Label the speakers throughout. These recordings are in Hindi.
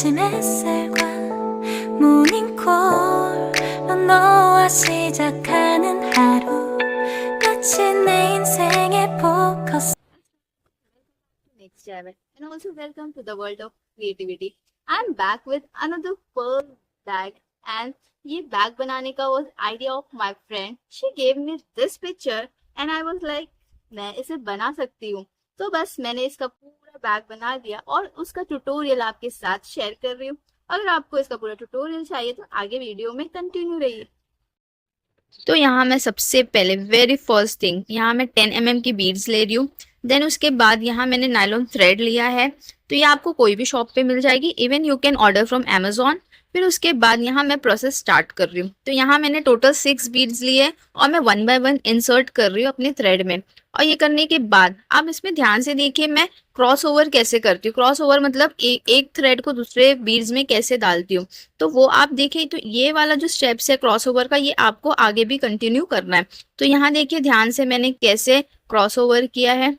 Speaker 1: 아침 햇살과 모닝콜로 너와 시작하는 하루 마치 내 인생의 포커스.
Speaker 2: Next chapter, and also welcome to the world of creativity. I'm back with another pearl bag, and ये बैग बनाने का was idea of my friend. She gave me this picture and I was like मैं इसे बना सकती हूँ। तो बस मैंने इसका पूरा बैग बना दिया और उसका ट्यूटोरियल आपके साथ शेयर कर रही हूँ। अगर आपको इसका पूरा ट्यूटोरियल चाहिए तो आगे वीडियो में कंटिन्यू रहिए। तो यहाँ मैं सबसे पहले वेरी फर्स्ट थिंग यहाँ मैं 10 mm की बीड्स ले रही हूँ। देन उसके बाद यहाँ मैंने नायलॉन थ्रेड लिया है, तो ये आपको कोई भी शॉप पे मिल जाएगी, even you can order from Amazon. फिर उसके बाद यहाँ मैं प्रोसेस स्टार्ट कर रही हूँ। तो यहाँ मैंने टोटल 6 बीड्स लिए और मैं 1 बाय 1 इंसर्ट कर रही हूँ अपने थ्रेड में। और ये करने के बाद आप इसमें ध्यान से देखिए मैं क्रॉस ओवर कैसे करती हूँ। क्रॉस ओवर मतलब एक थ्रेड को दूसरे बीड्स में कैसे डालती हूँ, तो वो आप देखिए। तो ये वाला जो स्टेप्स है क्रॉस ओवर का, ये आपको आगे भी कंटिन्यू करना है। तो यहाँ देखिए ध्यान से मैंने कैसे क्रॉस ओवर किया है।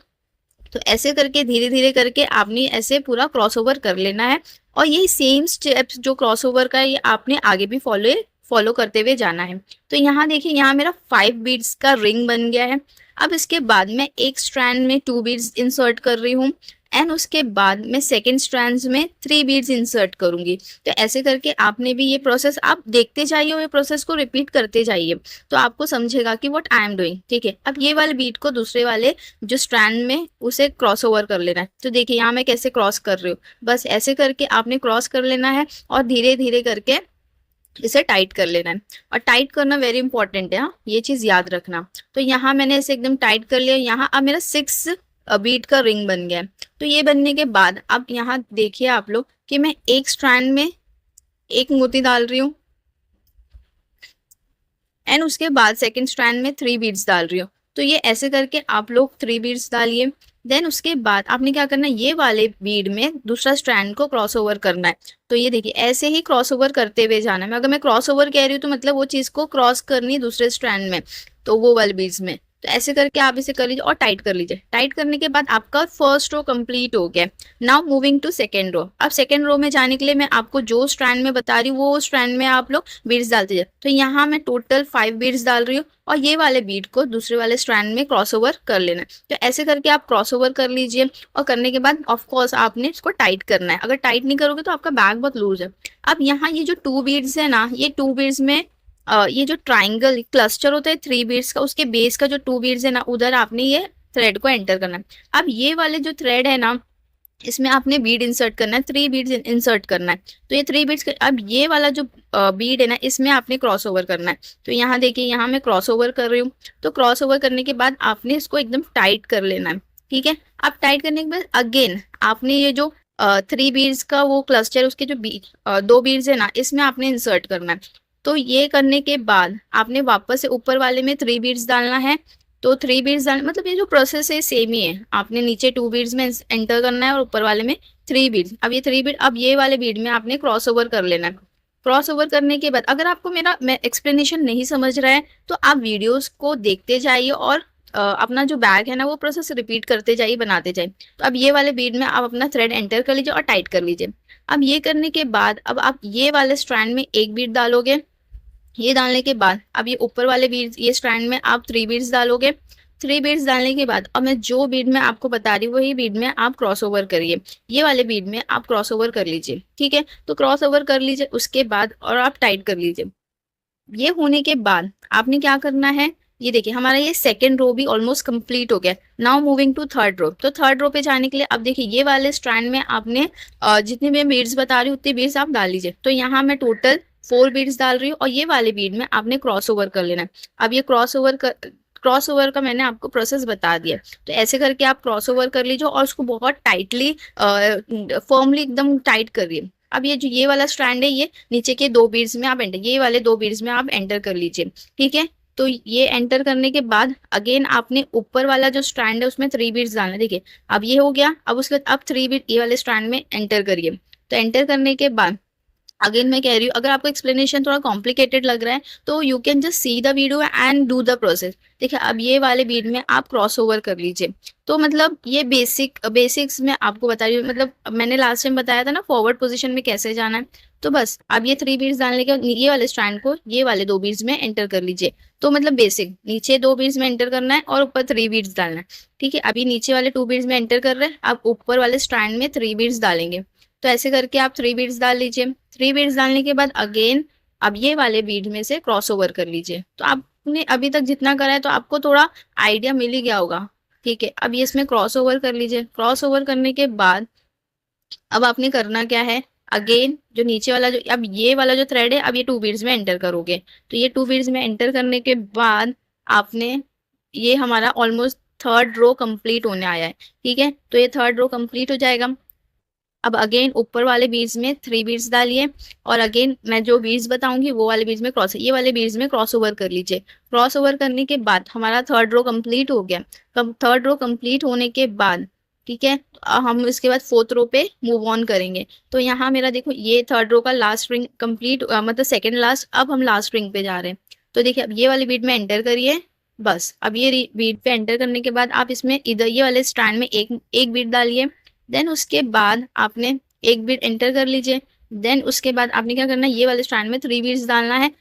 Speaker 2: तो ऐसे करके धीरे धीरे करके आपने ऐसे पूरा क्रॉस ओवर कर लेना है। और यही सेम स्टेप्स जो क्रॉस ओवर का, ये आपने आगे भी फॉलो करते हुए जाना है। तो यहाँ देखिए यहाँ मेरा 5 बीड्स का रिंग बन गया है। अब इसके बाद मैं एक स्ट्रैंड में 2 बीड्स इंसर्ट कर रही हूँ एंड उसके बाद मैं सेकेंड स्ट्रैंड्स में 3 बीड्स इंसर्ट करूंगी। तो ऐसे करके आपने भी ये प्रोसेस आप देखते जाइए और ये प्रोसेस को रिपीट करते जाइए, तो आपको समझेगा कि व्हाट आई एम डूइंग। ठीक है, अब ये वाले बीड को दूसरे वाले जो स्ट्रैंड में उसे क्रॉस ओवर कर लेना है। तो देखिए यहाँ मैं कैसे क्रॉस कर रही हूँ, बस ऐसे करके आपने क्रॉस कर लेना है और धीरे धीरे करके इसे टाइट कर लेना है। और टाइट करना वेरी इंपॉर्टेंट है, ये चीज याद रखना। तो यहाँ मैंने इसे एकदम टाइट कर लिया। यहाँ अब मेरा 6 बीट का रिंग बन गया है। तो ये बनने के बाद अब यहाँ देखिए आप लोग कि मैं एक स्ट्रैंड में एक मोती डाल रही हूँ एंड उसके बाद सेकंड स्ट्रैंड में 3 बीड्स डाल रही हूँ। तो ये ऐसे करके आप लोग 3 बीड्स डालिए। देन उसके बाद आपने क्या करना है, ये वाले बीड में दूसरा स्ट्रैंड को क्रॉस ओवर करना है। तो ये देखिए ऐसे ही क्रॉस ओवर करते हुए जाना है। अगर मैं क्रॉस ओवर कह रही हूँ तो मतलब वो चीज को क्रॉस करनी है दूसरे स्ट्रैंड में, तो वो वाले बीड्स में। तो ऐसे करके आप इसे कर लीजिए और टाइट कर लीजिए। टाइट करने के बाद आपका फर्स्ट रो कंप्लीट हो गया। Now moving to second row. अब सेकेंड रो में जाने के लिए मैं आपको जो स्ट्रैंड में बता रही हूँ वो स्ट्रैंड में आप लोग बीड्स डालते जाए। तो यहाँ मैं टोटल 5 बीड्स डाल रही हूँ और ये वाले बीड को दूसरे वाले स्ट्रैंड में क्रॉस ओवर कर लेना है। तो ऐसे करके आप क्रॉस ओवर कर लीजिए और करने के बाद ऑफ कोर्स आपने इसको टाइट करना है। अगर टाइट नहीं करोगे तो आपका बैग बहुत लूज है। अब यहाँ ये जो 2 बीड्स है ना, ये 2 बीड्स में ये जो ट्राइंगल क्लस्टर होता है 3 बीड्स का, उसके बेस का जो 2 बीड्स है ना, उधर आपने ये थ्रेड को एंटर करना है। अब ये वाले जो थ्रेड है ना, इसमें आपने बीड इंसर्ट करना है, 3 बीड्स इंसर्ट करना है। तो ये 3 बीड्स अब ये वाला जो बीड है ना, इसमें आपने क्रॉस ओवर करना है। तो यहाँ देखिए यहाँ मैं क्रॉस ओवर कर रही हूँ। तो क्रॉस ओवर करने के बाद आपने इसको एकदम टाइट कर लेना है। ठीक है, अब टाइट करने के बाद अगेन आपने ये जो 3 बीड्स का वो क्लस्टर, उसके जो 2 बीड्स है ना, इसमें आपने इंसर्ट करना है। तो ये करने के बाद आपने वापस से ऊपर वाले में 3 बीड्स डालना है। तो 3 बीड्स डालना मतलब ये जो प्रोसेस है सेम ही है। आपने नीचे 2 बीड्स में एंटर करना है और ऊपर वाले में 3 बीड्स। अब ये 3 बीड, अब ये वाले बीड में आपने क्रॉस ओवर कर लेना है। क्रॉस ओवर करने के बाद अगर आपको मेरा एक्सप्लेनेशन नहीं समझ रहा है तो आप वीडियोस को देखते जाइए और अपना जो बैग है ना वो प्रोसेस रिपीट करते जाइए, बनाते जाइए। तो अब ये वाले बीड में आप अपना थ्रेड एंटर कर लीजिए और टाइट कर लीजिए। अब ये करने के बाद अब आप ये वाले स्ट्रैंड में एक बीड डालोगे। ये डालने के बाद अब ये ऊपर वाले बीड्स, ये स्ट्रैंड में आप 3 बीड्स डालोगे। 3 बीड्स डालने के बाद अब मैं जो बीड में आपको बता रही हूँ वही बीड में आप क्रॉस ओवर करिए। ये वाले बीड में आप क्रॉस ओवर कर लीजिए। ठीक है, तो क्रॉस ओवर कर लीजिए उसके बाद और आप टाइट कर लीजिए। ये होने के बाद आपने क्या करना है, ये देखिए हमारा ये सेकेंड रो भी ऑलमोस्ट कंप्लीट हो गया। Now moving to third row. तो थर्ड रो पे जाने के लिए अब देखिए ये वाले स्ट्रैंड में आपने जितनी भी बीड्स बता रही हूँ उतनी बीड्स आप डाल लीजिए। तो यहाँ मैं टोटल 4 बीड्स डाल रही हूँ और ये वाले बीड में आपने क्रॉस ओवर कर लेना है। अब ये क्रॉस ओवर का मैंने आपको प्रोसेस बता दिया। तो ऐसे करके आप क्रॉस ओवर कर लीजिए और उसको बहुत टाइटली फर्मली एकदम टाइट करिए। अब ये वाला स्ट्रैंड है, ये नीचे के 2 बीड्स में आप एंटर, ये वाले 2 बीड्स में आप एंटर कर लीजिए। ठीक है, तो ये एंटर करने के बाद अगेन आपने ऊपर वाला जो स्ट्रैंड है उसमें 3 बीड्स डालना है। देखिए अब ये हो गया। अब उसके बाद अब 3 बीड ये वाले स्ट्रैंड में एंटर करिए। तो एंटर करने के बाद अगेन मैं कह रही हूँ, अगर आपको एक्सप्लेनेशन थोड़ा कॉम्प्लिकेटेड लग रहा है तो you can just see the video and do the process. देखिए अब ये वाले बीड में आप क्रॉस ओवर कर लीजिए। तो मतलब ये बेसिक्स में आपको बता रही हूँ, मतलब मैंने लास्ट टाइम बताया था ना फॉरवर्ड पोजीशन में कैसे जाना है। तो बस अब ये 3 बीड्स डालने के बाद ये वाले स्ट्रैंड को ये वाले 2 बीड्स में एंटर कर लीजिए। तो मतलब बेसिक नीचे 2 बीड्स में एंटर करना है और ऊपर 3 बीड्स डालना है। ठीक है, अभी नीचे वाले 2 बीड्स में एंटर कर रहे हैं, आप ऊपर वाले स्ट्रैंड में 3 बीड्स डालेंगे। तो ऐसे करके आप 3 बीड्स डाल लीजिए। 3 बीड्स डालने के बाद अगेन अब ये वाले बीड में से क्रॉस ओवर कर लीजिए। तो आपने अभी तक जितना करा है तो आपको थोड़ा आइडिया मिल ही गया होगा। ठीक है, अब ये इसमें क्रॉस ओवर कर लीजिए। क्रॉस ओवर करने के बाद अब आपने करना क्या है, अगेन जो नीचे वाला जो अब ये वाला जो थ्रेड है अब ये 2 बीड्स में एंटर करोगे। तो ये 2 बीड्स में एंटर करने के बाद आपने ये हमारा ऑलमोस्ट थर्ड रो कंप्लीट होने आया है। ठीक है, तो ये थर्ड रो कंप्लीट हो जाएगा। अब अगेन ऊपर वाले बीड्स में 3 बीड्स डालिए और अगेन मैं जो बीड्स बताऊंगी वो वाले बीड्स में ये वाले बीड्स में क्रॉस ओवर कर लीजिए। क्रॉस ओवर करने के बाद हमारा थर्ड रो कंप्लीट हो गया। थर्ड रो कंप्लीट होने के बाद ठीक है, हम इसके बाद फोर्थ रो पे मूव ऑन करेंगे। तो यहाँ मेरा देखो ये थर्ड रो का लास्ट रिंग कंप्लीट मतलब सेकेंड लास्ट, अब हम लास्ट रिंग पे जा रहे हैं। तो देखिए अब ये वाले बीड में एंटर करिए। बस अब ये बीड पे एंटर करने के बाद आप इसमें इधर ये वाले स्ट्रैंड में एक बीड डालिए। देन उसके बाद आपने एक बीट एंटर कर लीजिए। देन उसके बाद आपने क्या करना है, ये वाले स्ट्रैंड में 3 बीट्स डालना है।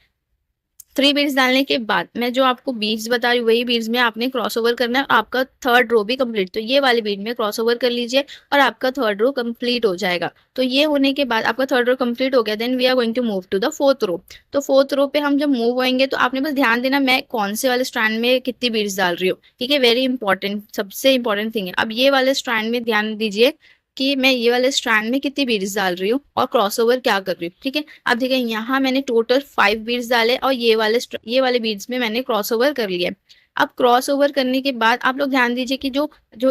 Speaker 2: 3 बीट्स डालने के बाद मैं जो आपको बीट्स बता रही हूँ वही बीट्स में आपने क्रॉस ओवर करना है। आपका थर्ड रो भी कंप्लीट, तो ये वाले बीट में क्रॉस ओवर कर लीजिए और आपका थर्ड रो कंप्लीट हो जाएगा। तो ये होने के बाद आपका थर्ड रो कंप्लीट हो गया। Then we are going to move to the fourth row. तो फोर्थ रो पे हम जब मूव होएंगे तो आपने बस ध्यान देना मैं कौन से वाले स्ट्रैंड में कितनी बीट्स डाल रही हूँ। ठीक है, वेरी इंपॉर्टेंट, सबसे इंपॉर्टेंट थिंग है। अब ये वाले स्ट्रैंड में ध्यान दीजिए कि मैं ये वाले स्ट्रैंड में कितनी बीड्स डाल रही हूँ और क्रॉसओवर क्या कर रही हूँ। ठीक है, अब देखिए यहाँ मैंने टोटल 5 बीड्स डाले और ये वाले बीड्स में मैंने क्रॉसओवर कर लिया। अब क्रॉसओवर करने के बाद आप लोग ध्यान दीजिए कि जो जो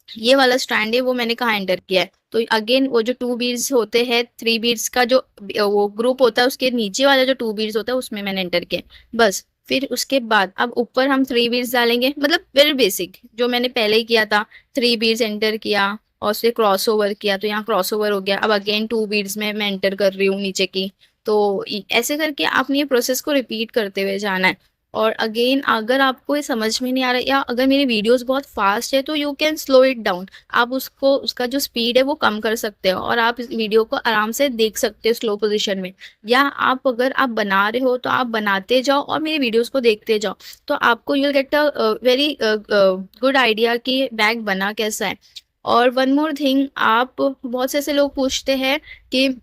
Speaker 2: ये वाला स्ट्रैंड है वो मैंने कहाँ एंटर किया है। तो अगेन वो जो 2 बीड्स होते हैं, 3 बीड्स का जो वो ग्रुप होता है उसके नीचे वाला जो 2 बीड्स होता है उसमें मैंने एंटर किया। बस फिर उसके बाद अब ऊपर हम 3 बीड्स डालेंगे, मतलब वेरी बेसिक जो मैंने पहले ही किया था। 3 बीड्स एंटर किया और उससे क्रॉस ओवर किया, तो यहाँ क्रॉस ओवर हो गया। अब अगेन 2 बीड्स में मैं एंटर कर रही हूँ नीचे की। तो ऐसे करके आपने ये प्रोसेस को रिपीट करते हुए जाना है। और अगेन अगर आपको ये समझ में नहीं आ रहा या अगर मेरी वीडियोस बहुत फास्ट है तो you can slow it down. आप उसका जो स्पीड है वो कम कर सकते हो और आप इस वीडियो को आराम से देख सकते हो स्लो पोजीशन में। या आप अगर आप बना रहे हो तो आप बनाते जाओ और मेरी वीडियोस को देखते जाओ, तो आपको you get a very good idea कि बैग बना कैसा है। और वन मोर थिंग, आप बहुत से ऐसे लोग पूछते हैं कि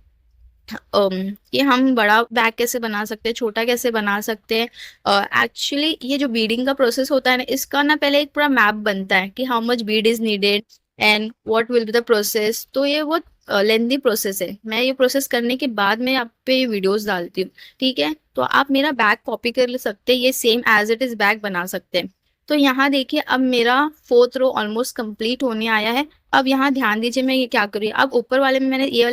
Speaker 2: कि हम बड़ा बैग कैसे बना सकते हैं, छोटा कैसे बना सकते हैं। एक्चुअली ये जो बीडिंग का प्रोसेस होता है ना, इसका ना पहले एक पूरा मैप बनता है कि how much Beed is needed and what will be the process. तो ये बहुत लेंदी प्रोसेस है। मैं ये प्रोसेस करने के बाद मैं आप पे ये वीडियोस डालती हूँ। ठीक है, तो आप मेरा बैग कॉपी कर सकते हैं, ये same as it is bag बना सकते हैं। तो यहाँ देखिए अब मेरा फोर्थ रो ऑलमोस्ट कंप्लीट होने आया है। अब यहाँ ध्यान दीजिए मैं ये क्या कर रही हूँ। अब ऊपर वाले में मैंने ये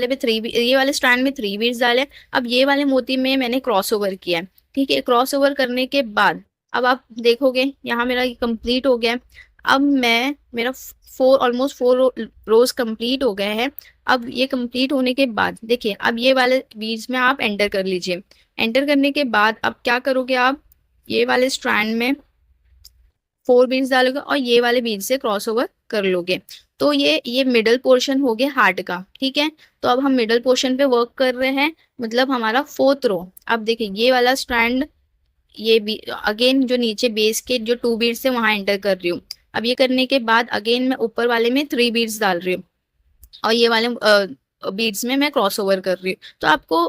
Speaker 2: वाले स्ट्रैंड में 3 बीड्स डाले। अब ये वाले मोती में मैंने क्रॉस ओवर किया है। ठीक है, क्रॉस ओवर करने के बाद अब आप देखोगे यहाँ मेरा ये कंप्लीट हो गया है। अब मेरा ऑलमोस्ट 4 रोज कंप्लीट हो गए हैं। अब ये कंप्लीट होने के बाद देखिए अब ये वाले बीड्स में आप एंटर कर लीजिए। एंटर करने के बाद अब क्या करोगे, आप ये वाले स्ट्रैंड में 4 बीड्स डालोगे और ये वाले बीड से क्रॉस ओवर कर लोगे। तो ये मिडल पोर्शन हो गया हार्ट का। ठीक है, तो अब हम मिडल पोर्शन पे वर्क कर रहे हैं, मतलब हमारा फोर्थ रो। अब देखिए ये वाला स्ट्रैंड ये भी अगेन जो नीचे बेस के जो 2 बीड्स है वहां एंटर कर रही हूँ। अब ये करने के बाद अगेन मैं ऊपर वाले में 3 बीड्स डाल रही हूँ और ये वाले बीड्स में मैं क्रॉस ओवर कर रही हूँ। तो आपको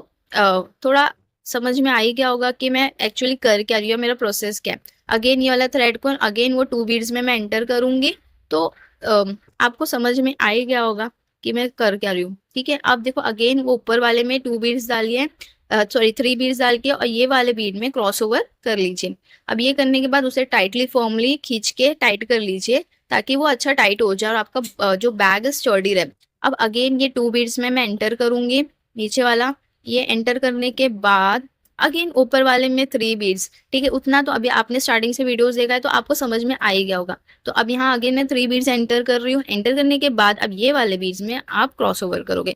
Speaker 2: थोड़ा समझ में आ ही गया होगा कि मैं एक्चुअली कर क्या रही हूँ, मेरा प्रोसेस क्या है। अगेन ये वाला थ्रेड को अगेन वो 2 बीड्स में मैं एंटर करूंगी। तो आपको समझ में आ ही गया होगा कि मैं कर क्या रही हूँ। ठीक है, अब देखो अगेन वो ऊपर वाले में 2 बीड्स डालिए, सॉरी 3 बीड्स डाल के और ये वाले बीड में क्रॉस ओवर कर लीजिए। अब ये करने के बाद उसे टाइटली फॉर्मली खींच के टाइट कर लीजिए ताकि वो अच्छा टाइट हो जाए और आपका जो बैग स्टर्डी रहे। अब अगेन ये 2 बीड्स में मैं एंटर करूंगी नीचे वाला। ये एंटर करने के बाद अगेन ऊपर वाले में 3 बीड्स। ठीक है, उतना तो अभी आपने स्टार्टिंग से वीडियोस देखा है तो आपको समझ में आ ही गया होगा। तो अब यहाँ अगेन मैं 3 बीड्स एंटर कर रही हूँ। एंटर करने के बाद अब ये वाले बीड्स में आप क्रॉस ओवर करोगे।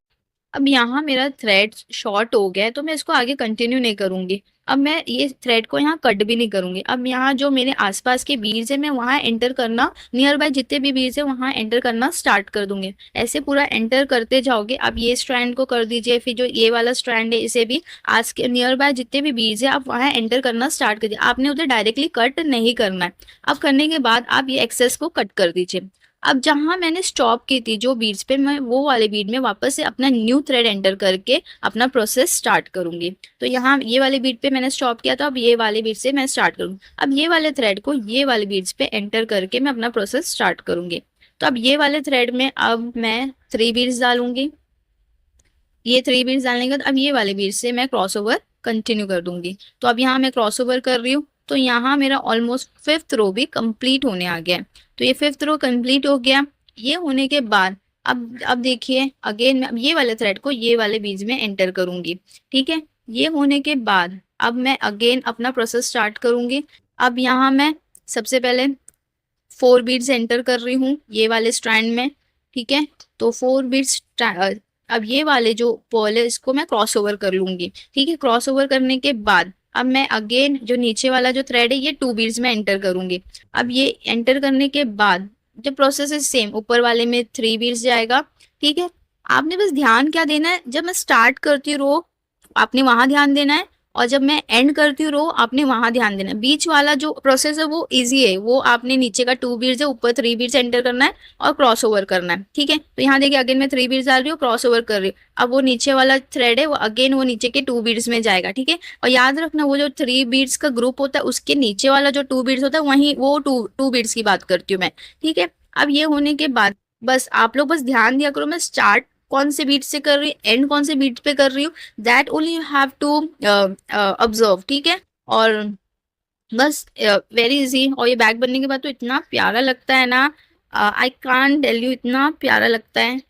Speaker 2: अब यहाँ मेरा थ्रेड शॉर्ट हो गया है, तो मैं इसको आगे कंटिन्यू नहीं करूँगी। अब मैं ये थ्रेड को यहाँ कट भी नहीं करूँगी। अब यहाँ जो मेरे आस-पास के बीड्स हैं, मैं वहाँ एंटर करना, नियर बाय जितने भी बीड्स हैं वहाँ एंटर करना स्टार्ट कर दूँगी। ऐसे पूरा एंटर करते जाओगे। अब ये स्ट्रैंड को कर दीजिए, फिर जो ये वाला स्ट्रैंड है इसे भी आस के नियर बाय जितने भी बीड्स हैं आप वहाँ एंटर करना स्टार्ट कर दीजिए। आपने उधर डायरेक्टली कट नहीं करना है। अब करने के बाद आप ये एक्सेस को कट कर दीजिए। अब जहाँ मैंने स्टॉप की थी जो बीड्स पे, मैं वो वाले बीड में वापस से अपना न्यू थ्रेड एंटर करके अपना प्रोसेस स्टार्ट करूंगी। तो यहाँ ये वाले बीड पे मैंने स्टॉप किया था, अब ये वाले बीड से मैं स्टार्ट करूंगी। अब ये वाले थ्रेड को ये वाले बीड्स पे एंटर करके मैं अपना प्रोसेस स्टार्ट करूंगी। तो अब ये वाले थ्रेड में अब मैं 3 बीड्स डालूंगी। ये 3 बीड्स डालने के बाद अब ये वाले बीड से मैं क्रॉस ओवर कंटिन्यू कर दूंगी। तो अब यहाँ मैं क्रॉस ओवर कर रही हूँ। तो यहाँ मेरा ऑलमोस्ट 5th रो भी कंप्लीट होने आ गया है। तो ये 5th रो कंप्लीट हो गया। ये होने के बाद अब देखिए अगेन मैं अब ये वाले थ्रेड को ये वाले बीच में एंटर करूंगी। ठीक है, ये होने के बाद अब मैं अगेन अपना प्रोसेस स्टार्ट करूंगी। अब यहाँ मैं सबसे पहले 4 बीड्स एंटर कर रही हूँ ये वाले स्ट्रैंड में। ठीक है, तो 4 बीड्स अब ये वाले जो पर्ल है इसको मैं क्रॉस ओवर कर लूंगी। ठीक है, क्रॉस ओवर करने के बाद अब मैं अगेन जो नीचे वाला जो थ्रेड है ये 2 बीड्स में एंटर करूंगी। अब ये एंटर करने के बाद जो प्रोसेस है सेम, ऊपर वाले में 3 बीड्स जाएगा। ठीक है, आपने बस ध्यान क्या देना है, जब मैं स्टार्ट करती हूँ रो आपने वहां ध्यान देना है, और जब मैं एंड करती हूँ रो आपने वहां ध्यान देना है। बीच वाला जो प्रोसेस है वो इजी है, वो आपने नीचे का 2 बीड्स है ऊपर 3 बीड्स एंटर करना है और क्रॉस ओवर करना है। ठीक है, तो यहाँ देखिए अगेन मैं 3 बीड्स डाल रही हूँ, क्रॉस ओवर कर रही हूँ। अब वो नीचे वाला थ्रेड है वो अगेन वो नीचे के 2 बीड्स में जाएगा। ठीक है, और याद रखना वो जो 3 बीड्स का ग्रुप होता है उसके नीचे वाला जो 2 बीड्स होता है वहीं वो टू बीड्स की बात करती हूँ मैं। ठीक है, अब ये होने के बाद बस आप लोग बस ध्यान दिया करो मैं स्टार्ट कौन से बीट से कर रही हूँ, एंड कौन से बीट पे कर रही हूँ, that only you have to observe. ठीक है, और बस वेरी इजी। और ये बैग बनने के बाद तो इतना प्यारा लगता है ना, आई कांट टेल यू, इतना प्यारा लगता है।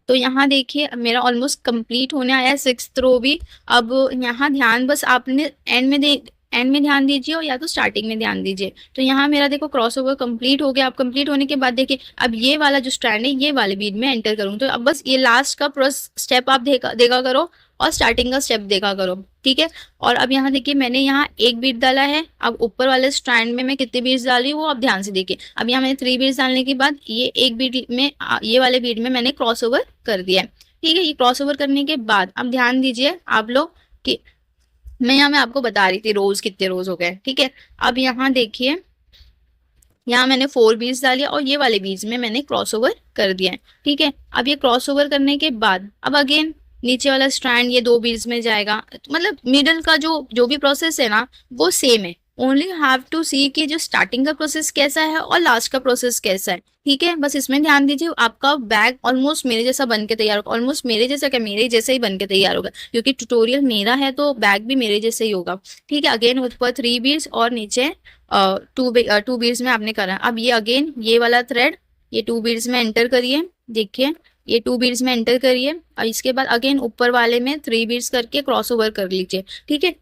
Speaker 2: तो यहाँ देखिए अब मेरा ऑलमोस्ट कंप्लीट होने आया है 6th रो भी। अब यहाँ ध्यान बस आपने एंड में ध्यान दीजिए और या तो स्टार्टिंग में ध्यान दीजिए। तो यहाँ मेरा देखो क्रॉस ओवर कंप्लीट हो गया। अब कंप्लीट होने के बाद देखिए अब ये वाला जो स्टैंड है ये वाले बीड में एंटर करूँ। तो अब बस ये लास्ट का स्टेप आप देखा करो और स्टार्टिंग का स्टेप देखा करो। ठीक है, और अब यहाँ देखिए मैंने यहाँ 1 बीट डाला है। अब ऊपर वाले स्ट्रैंड में मैं कितने बीट्स डाल रही हूँ वो आप ध्यान से देखिए। अब यहाँ मैंने 3 बीट्स डालने के बाद ये 1 बीट में ये वाले बीट में मैंने क्रॉस ओवर कर दिया है। ठीक है, ये क्रॉस ओवर करने के बाद अब ध्यान दीजिए आप लोग कि मैं आपको बता रही थी रोज कितने रोज हो गए। ठीक है, अब यहाँ देखिए यहाँ मैंने 4 बीट्स डाली और ये वाले बीट्स में मैंने क्रॉस ओवर कर दिया है। ठीक है, अब ये क्रॉस ओवर करने के बाद अब अगेन नीचे वाला स्ट्रैंड ये 2 बीट्स में जाएगा। मतलब मिडल का जो भी प्रोसेस है ना वो सेम है, ओनली हैव टू सी कि जो स्टार्टिंग का प्रोसेस कैसा है और लास्ट का प्रोसेस कैसा है। ठीक है, बस इसमें ध्यान दीजिए आपका बैग ऑलमोस्ट मेरे जैसा बन के तैयार होगा। ऑलमोस्ट मेरे जैसा क्या, मेरे जैसा ही बन के तैयार होगा, क्योंकि ट्यूटोरियल मेरा है तो बैग भी मेरे जैसे ही होगा। ठीक है, अगेन ऊपर 3 बीट्स और नीचे 2 बीट्स में आपने करा। अब ये अगेन ये वाला थ्रेड ये 2 बीट्स में एंटर करिए। देखिए ये 2 बीट्स में एंटर करिए और इसके बाद अगेन ऊपर वाले में 3 बीट्स करके क्रॉस ओवर कर लीजिए। ठीक है,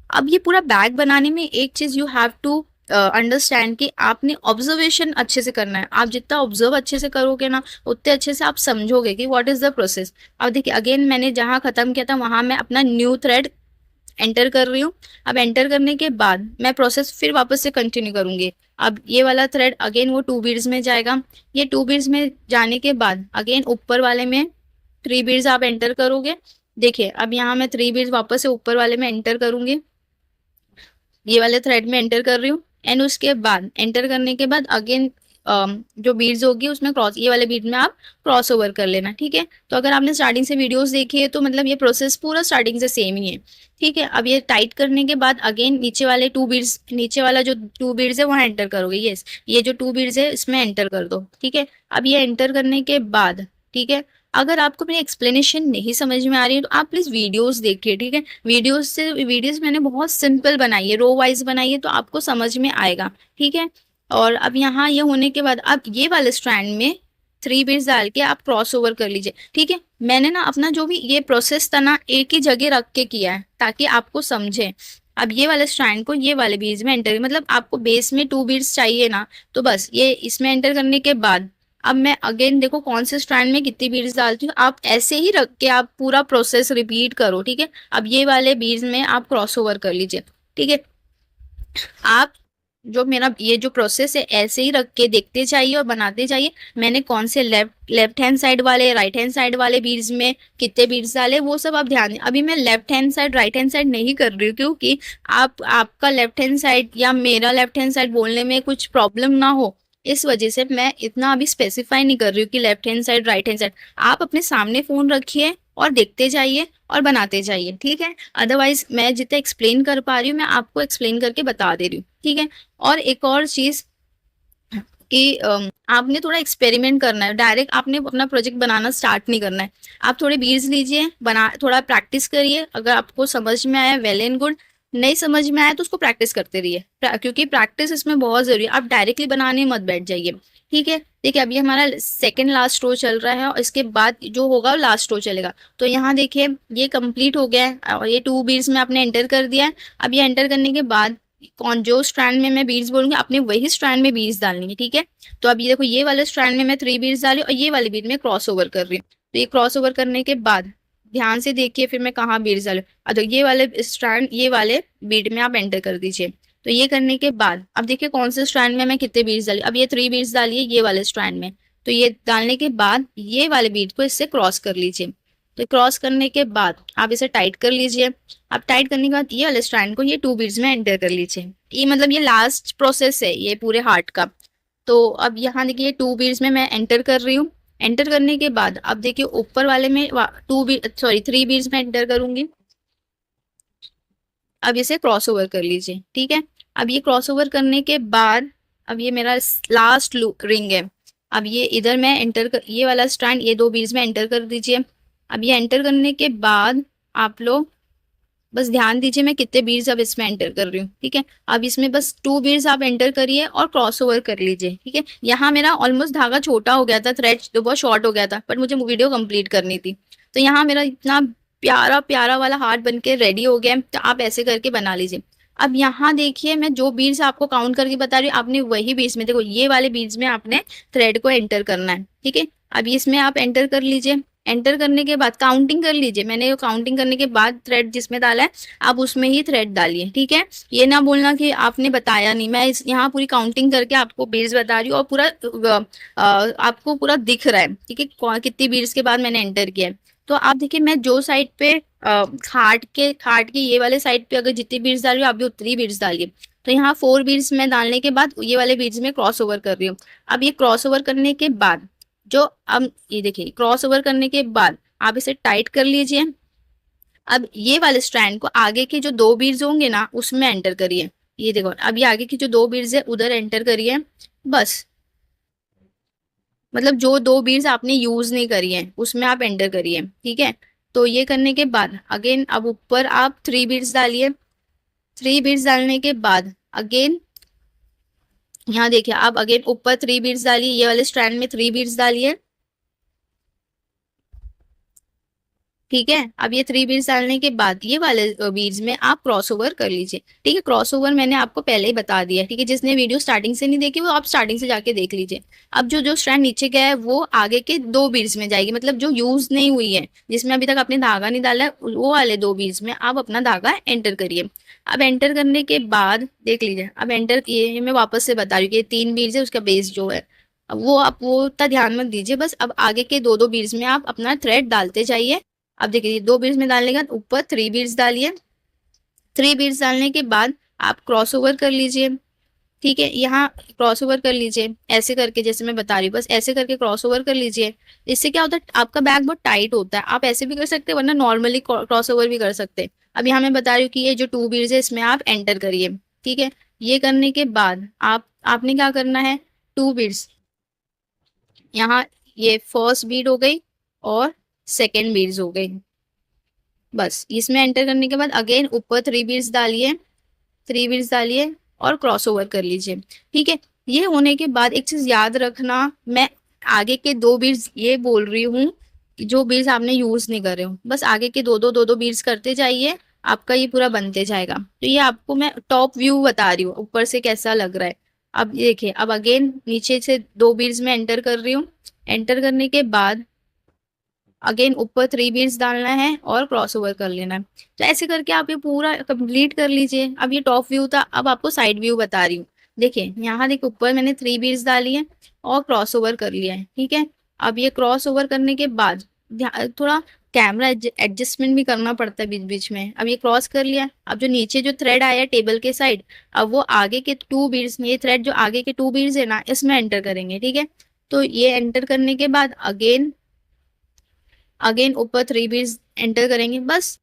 Speaker 2: अब ये पूरा बैग बनाने में एक चीज यू हैव टू अंडरस्टैंड कि आपने ऑब्जर्वेशन अच्छे से करना है। आप जितना ऑब्जर्व अच्छे से करोगे ना उतने अच्छे से आप समझोगे कि व्हाट इज द प्रोसेस। अब देखिए अगेन मैंने जहां खत्म किया था वहां मैं अपना न्यू थ्रेड एंटर कर रही हूँ। अब एंटर करने के बाद मैं प्रोसेस फिर वापस से कंटिन्यू करूंगी। अब ये वाला थ्रेड अगेन वो 2 बीड्स में जाएगा। ये 2 बीड्स में जाने के बाद अगेन ऊपर वाले में 3 बीड्स आप एंटर करोगे। देखिए अब यहाँ मैं 3 बीड्स वापस से ऊपर वाले में एंटर करूंगी, ये वाले थ्रेड में एंटर कर रही हूँ। एंड उसके बाद एंटर करने के बाद अगेन जो बीड्स होगी उसमें क्रॉस ये वाले बीड में आप क्रॉस ओवर कर लेना। ठीक है, तो अगर आपने स्टार्टिंग से वीडियोस देखी है तो मतलब ये प्रोसेस पूरा स्टार्टिंग से सेम ही है। ठीक है, अब ये टाइट करने के बाद अगेन नीचे वाले 2 बीड्स, नीचे वाला जो 2 बीड्स है वहाँ एंटर करोगे। यस, ये जो 2 बीड्स है इसमें एंटर कर दो। ठीक है, अब ये एंटर करने के बाद ठीक है, अगर आपको मेरी एक्सप्लेनेशन नहीं समझ में आ रही है तो आप प्लीज वीडियोस देखिए। ठीक है, वीडियोस मैंने बहुत सिंपल बनाई है, रो वाइज बनाई है, तो आपको समझ में आएगा। ठीक है, और अब यहाँ ये होने के बाद अब ये वाले स्ट्रैंड में 3 बीड्स डाल के आप क्रॉस ओवर कर लीजिए। ठीक है, मैंने ना अपना जो भी ये प्रोसेस था ना एक ही जगह रख के किया है ताकि आपको समझे। अब ये वाले स्ट्रैंड को ये वाले बीड्स में एंटर, मतलब आपको बेस में 2 बीड्स चाहिए ना, तो बस ये इसमें एंटर करने के बाद अब मैं अगेन देखो कौन से स्ट्रैंड में कितनी बीड्स डालती हूँ, आप ऐसे ही रख के आप पूरा प्रोसेस रिपीट करो, ठीक है। अब ये वाले बीड्स में आप क्रॉस ओवर कर लीजिए, ठीक है। आप जो मेरा ये जो प्रोसेस है ऐसे ही रख के देखते जाइए और बनाते जाइए। मैंने कौन से लेफ्ट हैंड साइड वाले राइट हैंड साइड वाले बीड्स में कितने बीड्स डाले वो सब आप ध्यान दें। अभी मैं left hand side right hand side नहीं कर रही हूँ, क्योंकि आपका लेफ्ट हैंड साइड या मेरा लेफ्ट हैंड साइड बोलने में कुछ प्रॉब्लम ना हो, इस वजह से मैं इतना अभी स्पेसिफाई नहीं कर रही हूँ कि left hand side right hand side. आप अपने सामने फोन रखिए और देखते जाइए और बनाते जाइए, ठीक है। अदरवाइज मैं जितना एक्सप्लेन कर पा रही हूँ मैं आपको एक्सप्लेन करके बता दे रही हूँ, ठीक है। और एक और चीज कि आपने थोड़ा एक्सपेरिमेंट करना है, डायरेक्ट आपने अपना प्रोजेक्ट बनाना स्टार्ट नहीं करना है। आप थोड़े बीड्स लीजिए, बना थोड़ा प्रैक्टिस करिए। अगर आपको समझ में आया वेल एंड गुड, नहीं समझ में आया तो उसको प्रैक्टिस करते रहिए, क्योंकि प्रैक्टिस इसमें बहुत जरूरी है। आप डायरेक्टली बनाने मत बैठ जाइए, ठीक है। देखिए अभी हमारा सेकंड लास्ट रो चल रहा है और इसके बाद जो होगा लास्ट रो चलेगा। तो यहाँ देखिए ये कंप्लीट हो गया है और ये 2 बीड्स में आपने एंटर कर दिया है। अब ये एंटर करने के बाद कौन जो स्ट्रैंड में मैं बीड्स बोलूंगी आपने वही स्ट्रैंड में बीड्स डालनी है, ठीक है। तो अब ये देखो ये वाले स्ट्रैंड में मैं 3 बीड्स डाली और ये वाले बीड में क्रॉस ओवर कर रही हूँ। तो ये क्रॉस ओवर करने के बाद ध्यान से देखिए फिर मैं कहाँ बीड्स डालू। तो ये वाले स्ट्रैंड ये वाले बीड में आप एंटर कर दीजिए। तो ये करने के बाद अब देखिए कौन से स्ट्रैंड में मैं कितने बीड्स डाली। अब ये 3 बीड्स डाली है ये वाले स्ट्रैंड में। तो ये डालने के बाद ये वाले बीड को इससे क्रॉस कर लीजिए। तो क्रॉस करने के बाद आप इसे टाइट कर लीजिए। अब टाइट करने के बाद ये वाले स्ट्रैंड को ये 2 बीड्स में एंटर कर लीजिए। ये मतलब ये लास्ट प्रोसेस है ये पूरे हार्ट का। तो अब यहाँ देखिए 2 बीड्स में मैं एंटर कर रही हूँ। एंटर करने के बाद अब देखिए ऊपर वाले में 3 बीड्स में एंटर करूंगी। अब इसे क्रॉस ओवर कर लीजिए, ठीक है। अब ये क्रॉस ओवर करने के बाद अब ये मेरा लास्ट रिंग है। अब ये इधर मैं एंटर कर ये वाला स्ट्रैंड ये 2 बीड्स में एंटर कर दीजिए। अब ये एंटर करने के बाद आप लोग बस ध्यान दीजिए मैं कितने बीड्स अब इसमें एंटर कर रही हूँ, ठीक है। अब इसमें बस 2 बीड्स आप एंटर करिए और क्रॉस ओवर कर लीजिए, ठीक है। यहाँ मेरा ऑलमोस्ट धागा छोटा हो गया था, थ्रेड तो बहुत शॉर्ट हो गया था, बट मुझे वीडियो कंप्लीट करनी थी। तो यहाँ मेरा इतना प्यारा प्यारा वाला हार्ट बन के रेडी हो गया। तो आप ऐसे करके बना लीजिए। अब यहाँ देखिए मैं जो बीड्स आपको काउंट करके बता रही हूँ आपने वही बीड्स में देखो ये वाले बीड्स में आपने थ्रेड को एंटर करना है, ठीक है। अब इसमें आप एंटर कर लीजिए। एंटर करने के बाद काउंटिंग कर लीजिए। मैंने काउंटिंग करने के बाद थ्रेड जिसमें डाला है आप उसमें ही थ्रेड डालिए, ठीक है। ये ना बोलना कि आपने बताया नहीं, मैं इस यहाँ पूरी काउंटिंग करके आपको बीड्स बता रही हूँ और पूरा आपको पूरा दिख रहा है, ठीक है, कितनी बीड्स के बाद मैंने एंटर किया है। तो आप देखिए मैं जो साइड पे हार्ट के ये वाले साइड पे अगर जितनी बीड्स डाल रही हूँ आप भी उतनी बीड्स डालिए। तो यहाँ 4 बीड्स में डालने के बाद ये वाले बीड्स में क्रॉस ओवर कर रही हूँ। अब ये क्रॉस ओवर करने के बाद जो अब ये देखिए क्रॉस ओवर करने के बाद आप इसे टाइट कर लीजिए। अब ये वाले स्ट्रैंड को आगे के जो 2 बीड्स होंगे ना उसमें एंटर करिए। ये देखो अब ये आगे की जो 2 बीड्स है उधर एंटर करिए। बस मतलब जो 2 बीड्स आपने यूज नहीं करी है उसमें आप एंटर करिए, ठीक है। तो ये करने के बाद अगेन अब ऊपर आप 3 बीड्स डालिए। 3 बीड्स डालने के बाद अगेन यहाँ देखिए आप अगेन ऊपर 3 बीड्स डालिए। ये वाले स्ट्रैंड में 3 बीड्स डालिए, ठीक है। अब ये 3 बीड्स डालने के बाद ये वाले बीड्स में आप क्रॉस ओवर कर लीजिए, ठीक है। क्रॉस ओवर मैंने आपको पहले ही बता दिया, ठीक है। जिसने वीडियो स्टार्टिंग से नहीं देखी वो आप स्टार्टिंग से जाके देख लीजिए। अब जो जो स्ट्रैंड नीचे गया है वो आगे के 2 बीड्स में जाएगी, मतलब जो यूज नहीं हुई है जिसमें अभी तक आपने धागा नहीं डाला है वो वाले 2 बीड्स में आप अपना धागा एंटर करिए। अब एंटर करने के बाद देख लीजिए अब एंटर ये मैं वापस से बता रही हूँ कि 3 बीड्स है उसका बेस जो है अब वो आप वो उतना ध्यान मत दीजिए। बस अब आगे के 2 बीड्स में आप अपना थ्रेड डालते जाइए। अब देखिए 2 बीड्स में डालने के बाद ऊपर 3 बीड्स डालिए। 3 बीड्स डालने के बाद आप क्रॉस ओवर कर लीजिए, ठीक है। यहाँ क्रॉस ओवर कर लीजिए ऐसे करके जैसे मैं बता रही हूँ, बस ऐसे करके क्रॉस ओवर कर लीजिए। इससे क्या होता है आपका बैग बहुत टाइट होता है। आप ऐसे भी कर सकते हैं वरना नॉर्मली क्रॉस ओवर भी कर सकते हैं। अब यहाँ मैं बता रही हूँ कि ये जो 2 बीड्स है इसमें आप एंटर करिए, ठीक है। ये करने के बाद आपने क्या करना है 2 बीड्स यहाँ ये फर्स्ट बीड हो गई और सेकेंड बीड्स हो गई। बस इसमें एंटर करने के बाद अगेन ऊपर 3 बीड्स डालिए। 3 बीड्स डालिए और क्रॉस ओवर कर लीजिए, ठीक है। ये होने के बाद एक चीज याद रखना, मैं आगे के 2 बीड्स ये बोल रही हूँ कि जो बीड्स आपने यूज नहीं कर रहे हो बस आगे के 2 बीड्स करते जाइए, आपका ये पूरा बनते जाएगा। तो ये आपको मैं टॉप व्यू बता रही हूँ ऊपर से कैसा लग रहा है। अब ये देखिए, अब अगेन नीचे से 2 बीड्स में एंटर कर रही हूँ। एंटर करने के बाद अगेन ऊपर 3 बीड्स डालना है और क्रॉस ओवर कर लेना है। तो ऐसे करके आप ये पूरा कंप्लीट कर लीजिए। अब ये टॉप व्यू था, अब आपको साइड व्यू बता रही हूँ। देखिए यहाँ देखिए, ऊपर मैंने 3 बीड्स डाली है और क्रॉस ओवर कर लिया है, ठीक है। अब ये क्रॉस ओवर करने के बाद थोड़ा कैमरा एडजस्टमेंट भी करना पड़ता है बीच बीच में। अब ये क्रॉस कर लिया। अब जो नीचे जो थ्रेड आया है टेबल के साइड, अब वो आगे के 2 बीड्स, ये थ्रेड जो आगे के 2 बीड्स है ना, इसमें एंटर करेंगे, ठीक है। तो ये एंटर करने के बाद अगेन ऊपर 3 बीड्स एंटर करेंगे। बस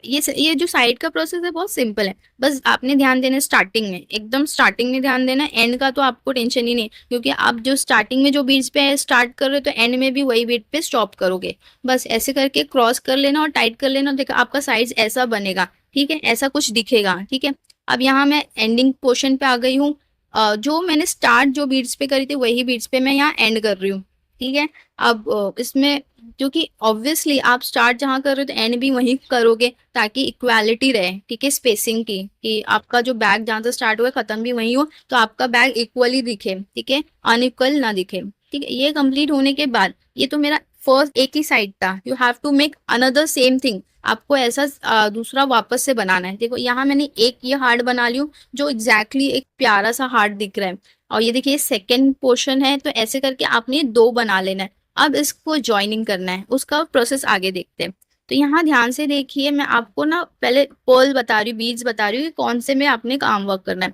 Speaker 2: ये जो साइड का प्रोसेस है बहुत सिंपल है। बस आपने ध्यान देना है स्टार्टिंग में, एकदम स्टार्टिंग में ध्यान देना है। एंड का तो आपको टेंशन ही नहीं, क्योंकि आप जो स्टार्टिंग में जो बीड्स पे स्टार्ट कर रहे हो तो एंड में भी वही बीड पे स्टॉप करोगे। बस ऐसे करके क्रॉस कर लेना और टाइट कर लेना। देखो आपका साइज ऐसा बनेगा, ठीक है, ऐसा कुछ दिखेगा, ठीक है। अब यहाँ मैं एंडिंग पोर्शन पे आ गई हूँ। जो मैंने स्टार्ट जो बीड्स पे करी थी वही बीड्स पे मैं यहाँ एंड कर रही हूँ, ठीक है। अब इसमें क्योंकि ऑब्वियसली आप स्टार्ट जहाँ कर रहे हो तो एंड भी वहीं करोगे, ताकि इक्वालिटी रहे, ठीक है, स्पेसिंग की, कि आपका जो बैग जहाँ से स्टार्ट हुआ खत्म भी वहीं हो, तो आपका बैग इक्वली दिखे, ठीक है, अनइक्वल ना दिखे, ठीक है। ये कंप्लीट होने के बाद, ये तो मेरा फर्स्ट एक ही साइड था। You have to make another same thing. आपको ऐसा दूसरा वापस से बनाना है। देखो यहाँ मैंने एक ये हार्ट बना लियो जो एग्जैक्टली एक प्यारा सा हार्ट दिख रहा है, और ये देखिए सेकेंड पोर्शन है। तो ऐसे करके आपने 2 बना लेना है। अब इसको ज्वाइनिंग करना है, उसका प्रोसेस आगे देखते हैं। तो यहाँ ध्यान से देखिए, मैं आपको ना पहले पर्ल बता रही हूँ, बीड्स बता रही हूँ कि कौन से में आपने काम वर्क करना है,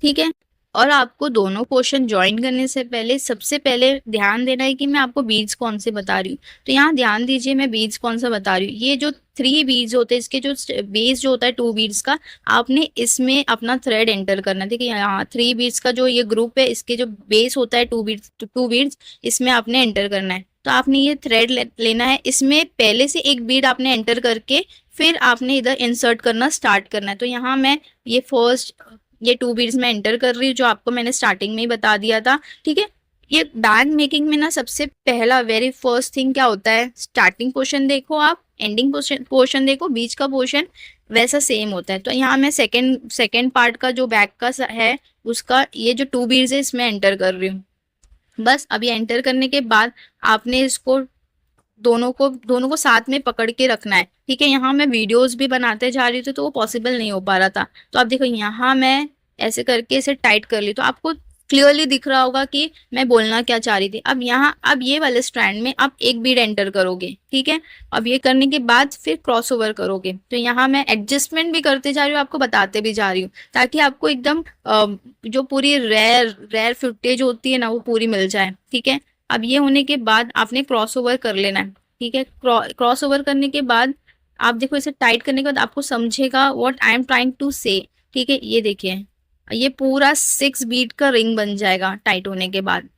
Speaker 2: ठीक है। और आपको दोनों पोर्शन ज्वाइन करने से पहले सबसे पहले ध्यान देना है कि मैं आपको बीड्स कौन से बता रही हूँ। तो यहाँ ध्यान दीजिए, मैं बीड्स कौन सा बता रही हूँ। ये जो 3 बीड्स होते हैं, इसके जो बेस जो होता है 2 बीड्स का, आपने इसमें अपना थ्रेड एंटर करना है। देखिए यहाँ 3 बीड्स का जो ये ग्रुप है, इसके जो बेस होता है 2 बीड्स, इसमें आपने एंटर करना है। तो आपने ये थ्रेड लेना है, इसमें पहले से एक बीड आपने एंटर करके फिर आपने इधर इंसर्ट करना स्टार्ट करना है। तो यहाँ मैं ये फर्स्ट ये 2 बीड्स में एंटर कर रही हूँ, जो आपको मैंने स्टार्टिंग में ही बता दिया था, ठीक है। ये बैग मेकिंग में ना सबसे पहला वेरी फर्स्ट थिंग क्या होता है, स्टार्टिंग पोर्शन देखो आप, एंडिंग पोर्शन देखो, बीच का पोर्शन वैसा सेम होता है। तो यहाँ मैं सेकेंड पार्ट का जो बैग का है, उसका ये जो 2 बीड्स है इसमें एंटर कर रही हूँ। बस अभी एंटर करने के बाद आपने इसको दोनों को साथ में पकड़ के रखना है, ठीक है। यहाँ मैं वीडियोस भी बनाते जा रही थी तो वो पॉसिबल नहीं हो पा रहा था। तो आप देखो यहाँ मैं ऐसे करके इसे टाइट कर ली, तो आपको क्लियरली दिख रहा होगा कि मैं बोलना क्या चाह रही थी। अब ये वाले स्ट्रैंड में आप एक बीड एंटर करोगे, ठीक है। अब ये करने के बाद फिर क्रॉस ओवर करोगे। तो यहाँ मैं एडजस्टमेंट भी करते जा रही हूँ, आपको बताते भी जा रही हूँ, ताकि आपको एकदम जो पूरी रेयर फुटेज होती है ना, वो पूरी मिल जाए, ठीक है। अब ये होने के बाद आपने क्रॉस ओवर कर लेना है, ठीक है। क्रॉस ओवर करने के बाद आप देखो, इसे टाइट करने के बाद आपको समझेगा what I am trying to say, ठीक है। ये देखिए, ये पूरा 6 बीट का रिंग बन जाएगा टाइट होने के बाद,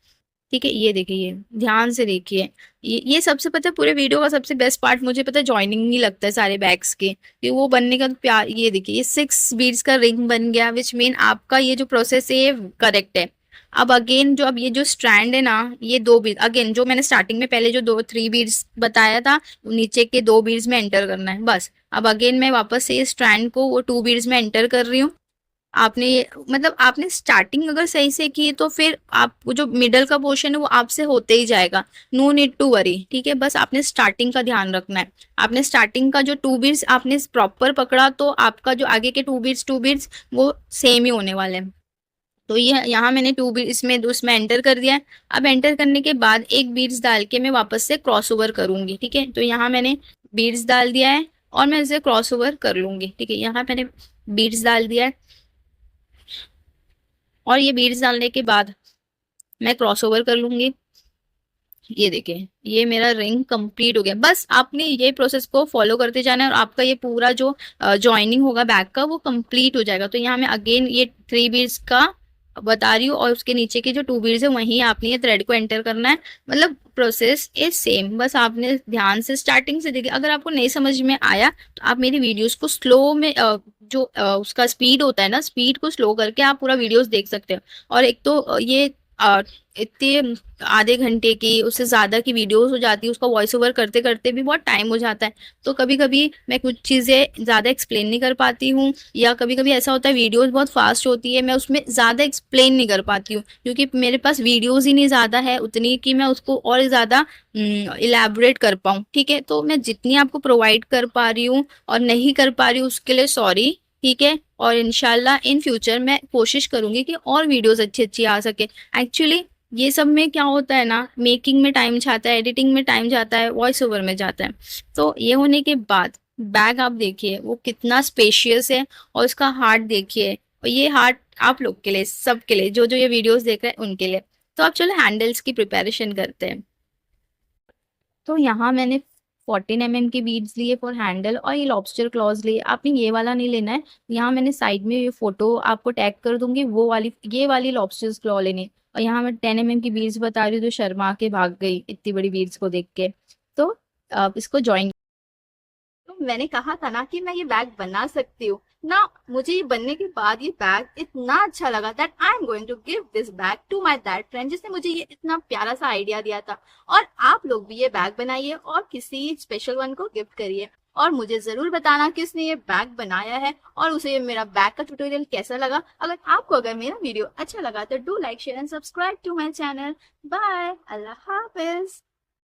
Speaker 2: ठीक है। ये देखिए, ये ध्यान से देखिए, ये सबसे पता है पूरे वीडियो का सबसे बेस्ट पार्ट मुझे पता है ज्वाइनिंग ही लगता है सारे बैग्स के, कि वो बनने का प्यार। ये देखिए, ये 6 बीट्स का रिंग बन गया, विच मीन आपका ये जो प्रोसेस है ये करेक्ट है। अब अगेन अब ये जो स्ट्रैंड है ना, ये 2 बीट अगेन जो मैंने स्टार्टिंग में पहले जो 3 बीट्स बताया था, नीचे के 2 बीट्स में एंटर करना है बस। अब अगेन मैं वापस से इस स्ट्रैंड को वो 2 बीट्स में एंटर कर रही हूँ। आपने स्टार्टिंग अगर सही से की तो फिर आप जो मिडल का पोर्शन है वो आपसे होते ही जाएगा, नो नीड टू वरी, ठीक है। बस आपने स्टार्टिंग का ध्यान रखना है। आपने स्टार्टिंग का जो 2 बीट्स आपने प्रॉपर पकड़ा तो आपका जो आगे के 2 बीट्स वो सेम ही होने वाले हैं। तो ये यहाँ मैंने 2 बीट उसमें एंटर कर दिया है। अब एंटर करने के बाद एक बीट्स डाल के मैं वापस से क्रॉस ओवर करूंगी, ठीक है। तो यहाँ मैंने बीट्स डाल दिया है और मैं इसे क्रॉस ओवर कर लूंगी, ठीक है। यहाँ मैंने बीट्स डाल दिया है और ये बीड्स डालने के बाद मैं क्रॉस ओवर कर लूंगी। ये देखिए, ये मेरा रिंग कंप्लीट हो गया। बस आपने ये प्रोसेस को फॉलो करते जाना है और आपका ये पूरा जो जॉइनिंग होगा बैक का वो कंप्लीट हो जाएगा। तो यहाँ मैं अगेन ये 3 बीड्स का बता रही हूँ और उसके नीचे के जो 2 बीड्स है वहीं आपने ये थ्रेड को एंटर करना है। मतलब प्रोसेस इज सेम, बस आपने ध्यान से स्टार्टिंग से देखिए। अगर आपको नहीं समझ में आया तो आप मेरी वीडियोस को स्लो में उसका स्पीड होता है ना, स्पीड को स्लो करके आप पूरा वीडियोस देख सकते हो। और एक तो ये इतने आधे घंटे की उससे ज़्यादा की वीडियोस हो जाती है, उसका वॉइस ओवर करते करते भी बहुत टाइम हो जाता है। तो कभी कभी मैं कुछ चीज़ें ज़्यादा एक्सप्लेन नहीं कर पाती हूँ, या कभी कभी ऐसा होता है वीडियोस बहुत फास्ट होती है, मैं उसमें ज़्यादा एक्सप्लेन नहीं कर पाती हूँ, क्योंकि मेरे पास वीडियोस ही नहीं ज़्यादा है उतनी कि मैं उसको और ज़्यादा इलेबोरेट कर पाऊँ। ठीक है, तो मैं जितनी आपको प्रोवाइड कर पा रही हूँ और नहीं कर पा रही हूँ उसके लिए सॉरी। ठीक है, और इंशाल्लाह इन फ्यूचर मैं कोशिश करूंगी कि और वीडियोस अच्छी अच्छी आ सके। एक्चुअली ये सब में क्या होता है ना, मेकिंग में टाइम जाता है, एडिटिंग में टाइम जाता है, वॉइस ओवर में जाता है। तो ये होने के बाद बैग आप देखिए वो कितना स्पेशियस है, और उसका हार्ट देखिए, और ये हार्ट आप लोग के लिए, सब के लिए, जो जो ये वीडियोस देख रहे हैं उनके लिए। तो अब चलो हैंडल्स की प्रिपरेशन करते हैं। तो यहाँ मैंने 14 mm की बीड्स लिए फॉर हैंडल, और ये लॉबस्टर क्लॉज लिए। आपने ये वाला नहीं लेना है। यहाँ मैंने साइड में ये फोटो आपको टैग कर दूंगी, वो वाली, ये वाली लॉबस्टर क्लॉ लेनी। और यहाँ मैं 10 mm की बीड्स बता रही हूँ, जो शर्मा के भाग गई इतनी बड़ी बीड्स को देख के। तो आप इसको ज्वाइन। तो मैंने कहा था ना कि मैं ये बैग बना सकती हूँ ना। मुझे ये बनने के बाद ये बैग इतना अच्छा लगा that I am going to give this bag to my that friend, जिसने मुझे ये इतना प्यारा सा आइडिया दिया था। और आप लोग भी ये बैग बनाइए और किसी स्पेशल वन को गिफ्ट करिए, और मुझे जरूर बताना किसने ये बैग बनाया है और उसे मेरा बैग का ट्यूटोरियल कैसा लगा। अगर मेरा वीडियो अच्छा लगा तो do like share and subscribe to my channel. Bye, अल्लाह हाफिज।